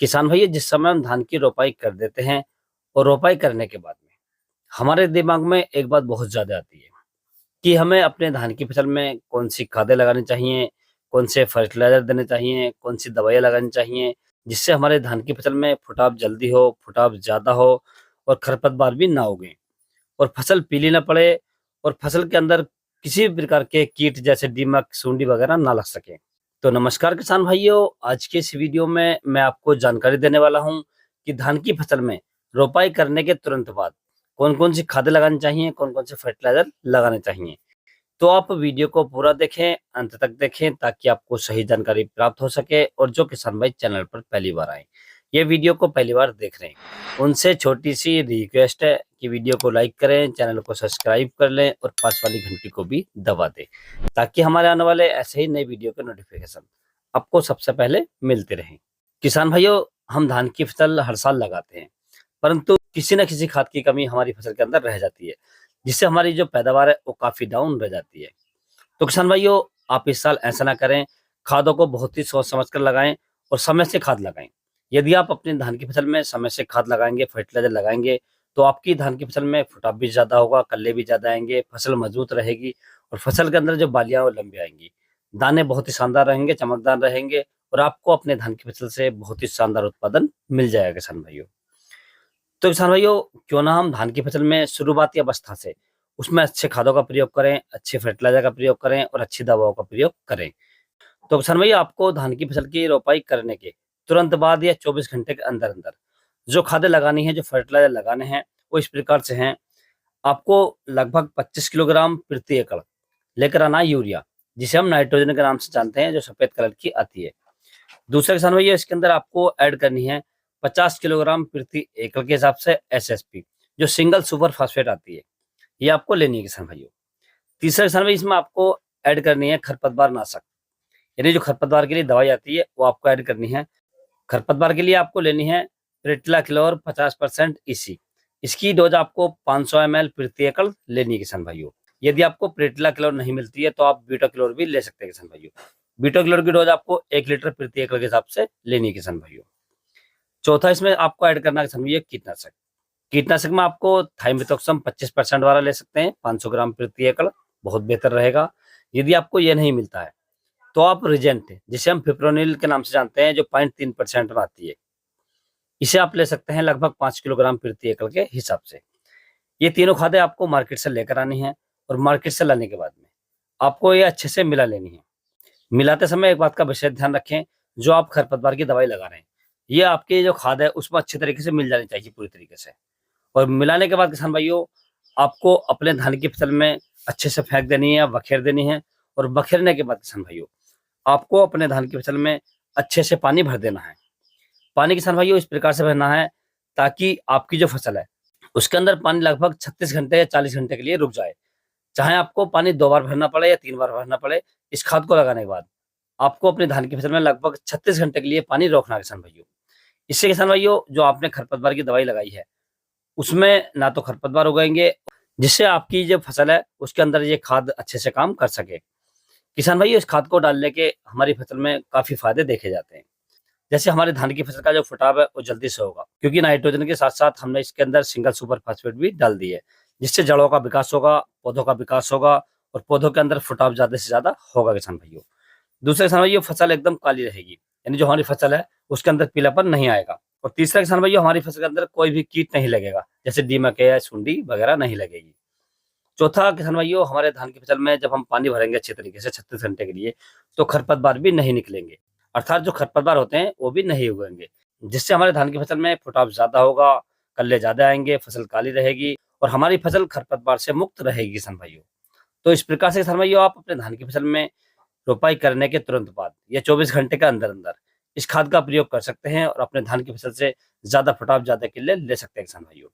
किसान भैया, जिस समय हम धान की रोपाई कर देते हैं और रोपाई करने के बाद में हमारे दिमाग में एक बात बहुत ज़्यादा आती है कि हमें अपने धान की फसल में कौन-सी खादें लगानी चाहिए, कौन से फर्टिलाइज़र देने चाहिए, कौन-सी दवाइयाँ लगानी चाहिए, जिससे हमारे धान की फसल में फुटाव जल्दी हो, फुटाव ज़्यादा हो और खरपतवार भी ना उगें और फसल पीली ना पड़े और फसल के अंदर किसी भी प्रकार के कीट जैसे दीमक, सुंडी वगैरह ना लग सकें। तो नमस्कार किसान भाइयों, आज के इस वीडियो में मैं आपको जानकारी देने वाला हूं कि धान की फसल में रोपाई करने के तुरंत बाद कौन-कौन सी खादें लगानी चाहिए, कौन-कौन से फर्टिलाइजर लगाने चाहिए। तो आप वीडियो को पूरा देखें, अंत तक देखें ताकि आपको सही जानकारी प्राप्त हो सके और जो किसान भाई चैनल पर पहली बार आए, ये वीडियो को पहली बार देख रहे हैं, उनसे छोटी-सी रिक्वेस्ट है कि वीडियो को लाइक करें, चैनल को सब्सक्राइब कर लें और पास वाली घंटी को भी दबा दें, ताकि हमारे आने वाले ऐसे ही नए वीडियो के नोटिफिकेशन आपको सबसे पहले मिलते रहें। किसान भाइयों, हम धान की फसल हर साल लगाते हैं, परंतु किसी न किसी खाद की कमी हमारी फसल के अंदर रह जाती है, जिससे हमारी जो पैदावार है वो काफ़ी डाउन रह जाती है। तो किसान भाइयों, आप इस साल ऐसा ना करें, खादों को बहुत ही सोच समझ कर लगाएँ और समय से खाद लगाएँ। यदि आप अपनी धान की फसल में समय से खाद लगाएँगे, फर्टिलाइज़र लगाएँगे, तो आपकी धान की फसल में फुटाव भी ज़्यादा होगा, कल्ले भी ज़्यादा आएँगे, फसल मजबूत रहेगी और फसल के अंदर जो बालियाँ वो लंबी आएँगी। दाने बहुत ही शानदार रहेंगे, चमकदार रहेंगे और आपको अपने धान की फसल से बहुत ही शानदार उत्पादन मिल जाएगा किसान भाइयों। तो किसान भाइयों, क्यों ना हम धान की फसल में शुरुआती अवस्था से उसमें अच्छे खादों का प्रयोग करें, अच्छे फर्टिलाइज़र का प्रयोग करें और अच्छी दवाओं का प्रयोग करें। तो किसान भैया, आपको धान की फसल की रोपाई करने के तुरंत बाद या 24 घंटे के अंदर-अंदर जो खादें लगानी है, जो फर्टिलाइज़र लगाने हैं, वो इस प्रकार से हैं। आपको लगभग 25 किलोग्राम प्रति एकड़ लेकर आना है यूरिया, जिसे हम नाइट्रोजन के नाम से जानते हैं, जो सफ़ेद कलर की आती है। दूसरा किसान भैया, इसके अंदर आपको ऐड करनी है 50 किलोग्राम प्रति एकड़ के हिसाब से एसएसपी, जो सिंगल सुपर फास्फेट आती है, ये आपको लेनी है किसान भाइयों। तीसरा किसान भाई, इसमें आपको ऐड करनी है खरपतवार नाशक, यानी जो खरपतवार के लिए दवाई आती है वो आपको ऐड करनी है। खरपतवार के लिए आपको लेनी है प्रेटिलाक्लोर 50% ईसी। इसकी डोज आपको 500 ml प्रति एकड़ लेनी है किसान भाइयों। यदि आपको प्रेटिलाक्लोर नहीं मिलती है तो आप बीटाक्लोर भी ले सकते हैं किसान भाइयों। बीटाक्लोर की डोज आपको 1 लीटर प्रति एकड़ के हिसाब से लेनी है किसान भाइयों। चौथा इसमें आपको ऐड करना है किसान भैया कीटनाशक। कीटनाशक में आपको थाइमेथॉक्सम 25% वाला ले सकते हैं, 500 ग्राम प्रति एकड़, बहुत बेहतर रहेगा। यदि आपको ये नहीं मिलता है तो आप रिजेंट, जिसे हम फिप्रोनिल के नाम से जानते हैं, जो 0.3% में आती है, इसे आप ले सकते हैं लगभग 5 किलोग्राम प्रति एकड़ के हिसाब से। ये तीनों खादें आपको मार्केट से लेकर आनी है और मार्केट से लाने के बाद में आपको ये अच्छे से मिला लेनी है। मिलाते समय एक बात का विशेष ध्यान रखें, जो आप खरपतवार की दवाई लगा रहे हैं, ये आपकी जो खाद है उसमें अच्छे तरीके से मिल जानी चाहिए पूरी तरीके से। और मिलाने के बाद किसान भाइयों, आपको अपने धान की फसल में अच्छे से फेंक देनी है, बखेर देनी है और बखेरने के बाद किसान भाइयों, आपको अपने धान की फसल में अच्छे से पानी भर देना है। पानी किसान भाइयों इस प्रकार से भरना है ताकि आपकी जो फसल है, उसके अंदर पानी लगभग 36 घंटे या 40 घंटे के लिए रुक जाए। चाहे आपको पानी 2 बार भरना पड़े या 3 बार भरना पड़े, इस खाद को लगाने के बाद आपको अपनी धान की फसल में लगभग 36 घंटे के लिए पानी रोकना है किसान भाइयों। इससे किसान भाइयों, जो आपने खरपतवार की दवाई लगाई है, उसमें ना तो खरपतवार उगाएँगे, जिससे आपकी जो फसल है, उसके अंदर ये खाद अच्छे से काम कर सके। किसान भाइयों, इस खाद को डालने के हमारी फसल में काफ़ी फ़ायदे देखे जाते हैं। जैसे हमारी धान की फसल का जो फुटाव है, वो जल्दी से होगा, क्योंकि नाइट्रोजन के साथ-साथ हमने इसके अंदर सिंगल सुपर फास्फेट भी डाल दी है, जिससे जड़ों का विकास होगा, पौधों का विकास होगा और पौधों के अंदर फुटाव ज़्यादा से ज़्यादा होगा किसान भाइयों। दूसरा किसान भाइयों, फसल एकदम काली रहेगी, यानी जो हमारी फसल है, उसके अंदर पीलापन नहीं आएगा। और तीसरा किसान भाइयों, हमारी फसल के अंदर कोई भी कीट नहीं लगेगा, जैसे दीमक है या सुंडी वगैरह नहीं लगेगी। चौथा किसान भाइयों, हमारे धान की फसल में जब हम पानी भरेंगे अच्छे तरीके से 36 घंटे के लिए, तो खरपतवार भी नहीं निकलेंगे, अर्थात जो खरपतवार होते हैं वो भी नहीं उगेंगे, जिससे हमारे धान की फसल में फुटाव ज़्यादा होगा, कल्ले ज़्यादा आएँगे, फसल काली रहेगी और हमारी फसल खरपतवार से मुक्त रहेगी किसान भाइयों। तो इस प्रकार से किसान भाइयों, आप अपने धान की फसल में रोपाई करने के तुरंत बाद या 24 घंटे के अंदर-अंदर इस खाद का प्रयोग कर सकते हैं और अपने धान की फसल से ज़्यादा फुटाव, ज़्यादा किल्ले ले सकते हैं किसान भाइयों।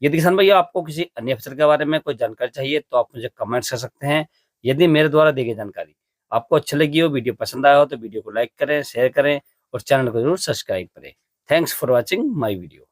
यदि किसान भैया आपको किसी अन्य फसल के बारे में कोई जानकारी चाहिए तो आप मुझे कमेंट्स कर सकते हैं। यदि मेरे द्वारा दी गई जानकारी आपको अच्छी लगी हो, वीडियो पसंद आया हो तो वीडियो को लाइक करें, शेयर करें और चैनल को जरूर सब्सक्राइब करें। Thanks for watching my video.